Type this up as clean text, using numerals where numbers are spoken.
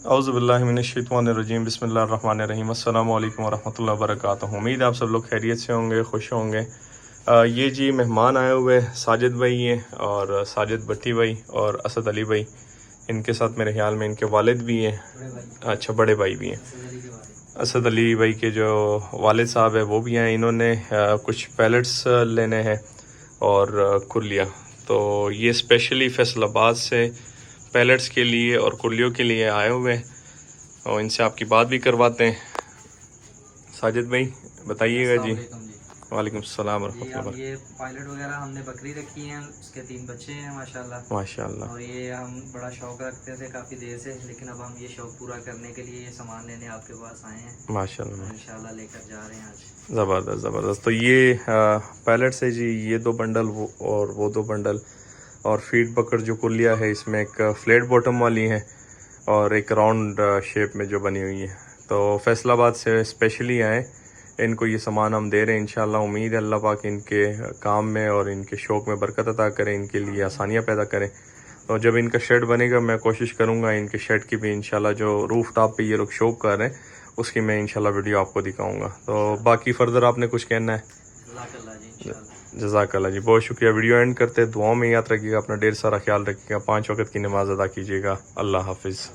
اعوذ باللہ من الشیطان الرجیم، بسم اللہ الرحمن الرحیم، السلام علیکم ورحمۃ اللہ وبرکاتہ۔ امید آپ سب لوگ خیریت سے ہوں گے، خوش ہوں گے۔ یہ جی مہمان آئے ہوئے ساجد بھائی ہیں، اور ساجد بٹی بھائی اور اسد علی بھائی، ان کے ساتھ میرے خیال میں ان کے والد بھی ہیں، اچھا بڑے بھائی بھی ہیں، اسد علی بھائی کے جو والد صاحب ہیں وہ بھی ہیں۔ انہوں نے کچھ پیلٹس لینے ہیں اور کرلیاں، تو یہ اسپیشلی فیصل آباد سے پیلٹس کے لیے اور کرلیوں کے لیے آئے ہوئے ہیں، اور ان سے آپ کی بات بھی کرواتے ہیں۔ ساجد بھائی بتائیے گا جی۔ وعلیکم السلام ورحمۃ اللہ وبرکاتہ۔ یہ پائلٹ وغیرہ ہم نے بکری رکھی ہیں، اس کے 3 بچے ہیں ماشاءاللہ ماشاء اللہ اور یہ ہم بڑا شوق رکھتے تھے کافی دیر سے، لیکن اب ہم یہ شوق پورا کرنے کے لیے یہ سامان لینے آپ کے پاس آئے ہیں، ماشاء اللہ، انشاءاللہ لے کر جا رہے ہیں آج۔ زبردست زبردست۔ تو یہ پیلٹس ہے جی، یہ 2 بنڈل اور وہ 2 بنڈل، اور فیڈ بکر جو کرلیا ہے اس میں ایک فلیٹ باٹم والی ہے اور ایک راؤنڈ شیپ میں جو بنی ہوئی ہے۔ تو فیصل آباد سے اسپیشلی آئے، ان کو یہ سامان ہم دے رہے ہیں انشاءاللہ۔ امید ہے اللہ پاک ان کے کام میں اور ان کے شوق میں برکت عطا کرے، ان کے لیے آسانیاں پیدا کریں۔ اور جب ان کا شیڈ بنے گا میں کوشش کروں گا ان کے شیڈ کی بھی انشاءاللہ، جو روف ٹاپ پہ یہ لوگ شوق کر رہے ہیں اس کی میں انشاءاللہ ویڈیو آپ کو دکھاؤں گا۔ تو باقی فردر آپ نے کچھ کہنا ہے؟ جزاک اللہ جی، انشاءاللہ۔ جزاک اللہ جی، بہت شکریہ۔ ویڈیو اینڈ کرتے، دعاؤں میں یاد رکھیے گا، اپنا ڈھیر سارا خیال رکھیے گا، 5 وقت کی نماز ادا کیجیے گا۔ اللہ حافظ۔